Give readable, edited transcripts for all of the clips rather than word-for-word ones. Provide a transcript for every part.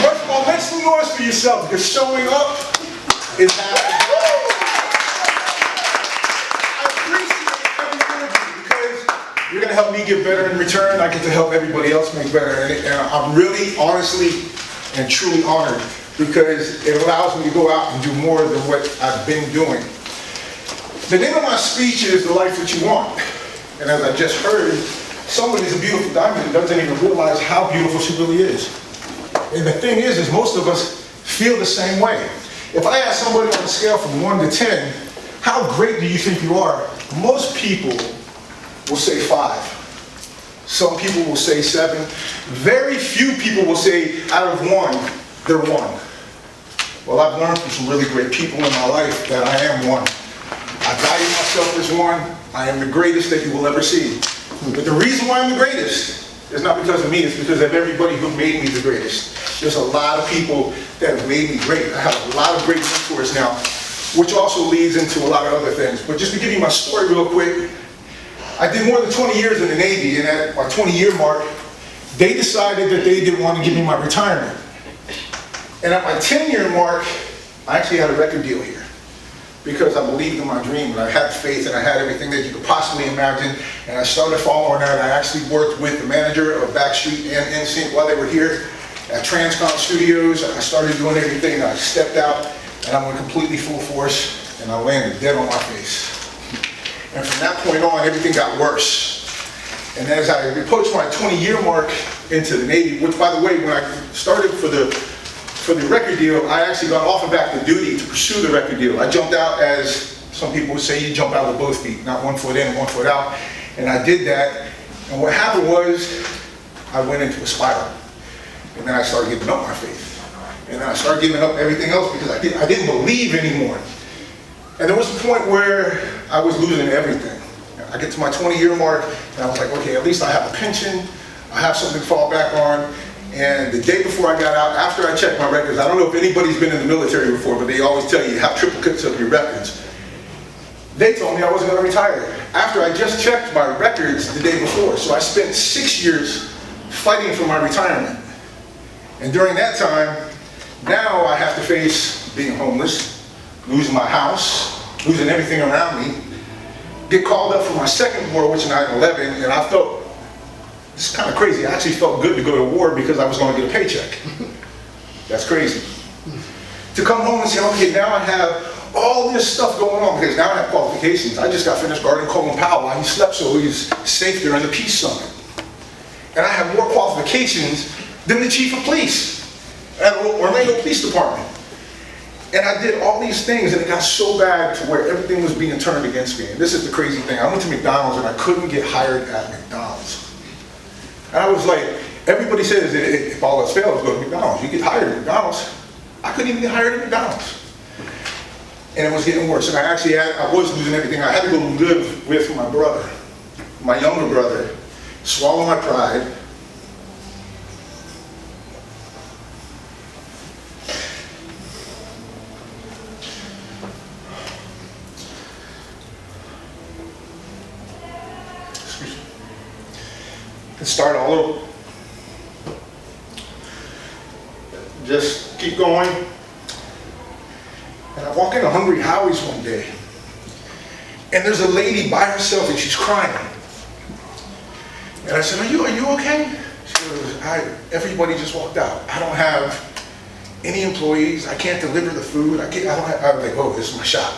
First of all, make some noise for yourself, because showing up is happening. I appreciate every one of you, because you're going to help me get better in return. I get to help everybody else make better. And I'm really, honestly, and truly honored, because it allows me to go out and do more than what I've been doing. The name of my speech is The Life That You Want. And as I just heard, somebody's a beautiful diamond and doesn't even realize how beautiful she really is. And the thing is most of us feel the same way. If I ask somebody on a scale from 1 to 10, how great do you think you are? Most people will say 5. Some people will say 7. Very few people will say out of 1, they're 1. Well, I've learned from some really great people in my life that I am 1. I value myself as 1. I am the greatest that you will ever see. But the reason why I'm the greatest is not because of me, it's because of everybody who made me the greatest. There's a lot of people that have made me great. I have a lot of great mentors now, which also leads into a lot of other things. But just to give you my story real quick, I did more than 20 years in the Navy, and at my 20-year mark, they decided that they didn't want to give me my retirement. And at my 10-year mark, I actually had a record deal here, because I believed in my dream, and I had faith, and I had everything that you could possibly imagine, and I started following that. I actually worked with the manager of Backstreet and NSYNC while they were here at Transcom Studios. I started doing everything. I stepped out, and I went completely full force, and I landed dead on my face. And from that point on, everything got worse. And as I approached my 20-year mark into the Navy, which, by the way, when I started for the record deal, I actually got off and back to duty to pursue the record deal. I jumped out, as some people would say, you jump out with both feet, not 1 foot in and 1 foot out. And I did that. And what happened was, I went into a spiral. And then I started giving up my faith. And then I started giving up everything else because I didn't believe anymore. And there was a point where I was losing everything. I get to my 20-year mark, and I was like, okay, at least I have a pension. I have something to fall back on. And the day before I got out, after I checked my records, I don't know if anybody's been in the military before, but they always tell you have triplicates of your records. They told me I wasn't going to retire after I just checked my records the day before. So I spent 6 years fighting for my retirement. And during that time, now I have to face being homeless, losing my house, losing everything around me, get called up for my second war, which is 9/11, and I felt, it's kind of crazy, I actually felt good to go to war because I was going to get a paycheck. That's crazy. To come home and say, okay, now I have all this stuff going on, because now I have qualifications. I just got finished guarding Colin Powell while he slept so he's safe during the Peace Summit. And I have more qualifications than the Chief of Police at Orlando Police Department. And I did all these things, and it got so bad to where everything was being turned against me. And this is the crazy thing. I went to McDonald's, and I couldn't get hired at McDonald's. And I was like, everybody says that if all else fails, go to McDonald's. You get hired at McDonald's. I couldn't even get hired at McDonald's. And it was getting worse. And I was losing everything. I had to go live with my brother, my younger brother, swallow my pride. And start all over. Just keep going. And I walk into Hungry Howie's one day, and there's a lady by herself, and she's crying. And I said, are you okay? She goes, everybody just walked out. I don't have any employees. I can't deliver the food. I was like, oh, this is my shot.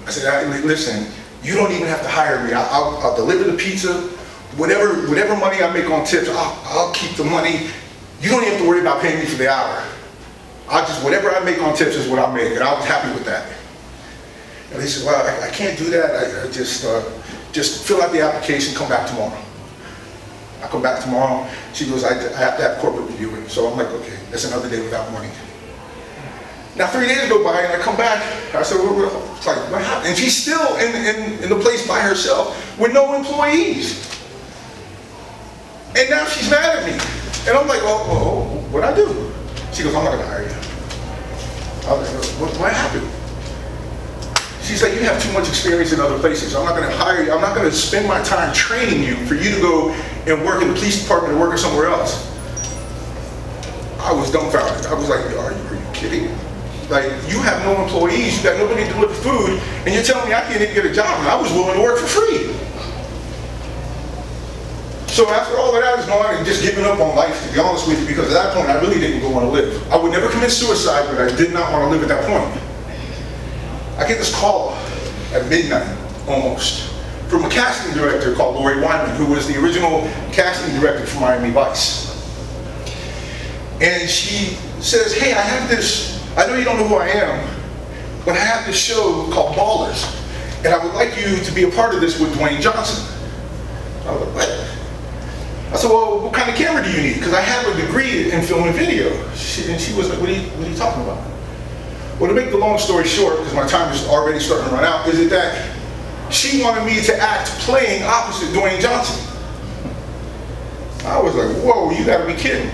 I said, listen, you don't even have to hire me. I'll deliver the pizza. Whatever money I make on tips, I'll keep the money. You don't even have to worry about paying me for the hour. Whatever I make on tips is what I'll make, and I was happy with that. And they said, well, I can't do that. I just fill out the application, come back tomorrow. I come back tomorrow. She goes, I have to have corporate review it. So I'm like, okay, that's another day without money. Now 3 days go by, and I come back. I said, it's like, what happened? And she's still in the place by herself with no employees. And now she's mad at me. And I'm like, oh, what'd I do? She goes, I'm not gonna hire you. I was like, what happened? She's like, you have too much experience in other places. I'm not going to hire you. I'm not going to spend my time training you for you to go and work in the police department or work somewhere else. I was dumbfounded. I was like, are you kidding? Like, you have no employees, you got nobody to deliver food, and you're telling me I can't even get a job, and I was willing to work for free. So after all of that is gone and just giving up on life, to be honest with you, because at that point I really didn't want to live. I would never commit suicide, but I did not want to live at that point. I get this call at midnight, almost, from a casting director called Lori Wyman, who was the original casting director for Miami Vice. And she says, hey, I have this, I know you don't know who I am, but I have this show called Ballers, and I would like you to be a part of this with Dwayne Johnson. I was like, what? I said, well, what kind of camera do you need? Because I have a degree in film and video. And she was like, what are you talking about? Well, to make the long story short, because my time is already starting to run out, is that she wanted me to act playing opposite Dwayne Johnson. I was like, whoa, you gotta be kidding.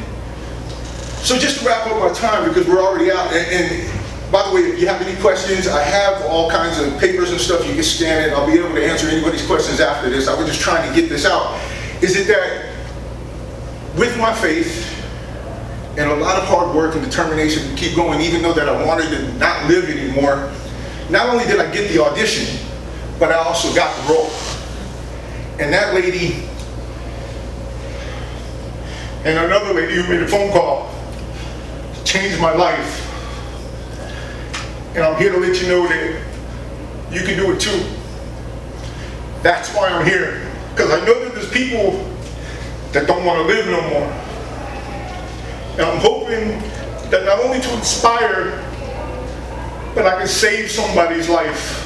So just to wrap up my time, because we're already out, and by the way, if you have any questions, I have all kinds of papers and stuff, you can scan it, I'll be able to answer anybody's questions after this. I was just trying to get this out. Is it that with my faith, and a lot of hard work and determination to keep going, even though that I wanted to not live anymore, not only did I get the audition, but I also got the role. And that lady, and another lady who made a phone call, changed my life. And I'm here to let you know that you can do it too. That's why I'm here, because I know that there's people that don't want to live no more. And I'm hoping that not only to inspire, but I can save somebody's life.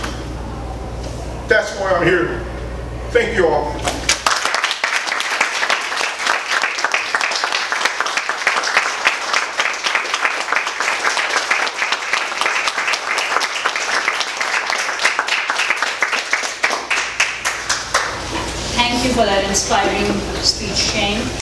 That's why I'm here. Thank you all. Thank you for that inspiring speech, Shane.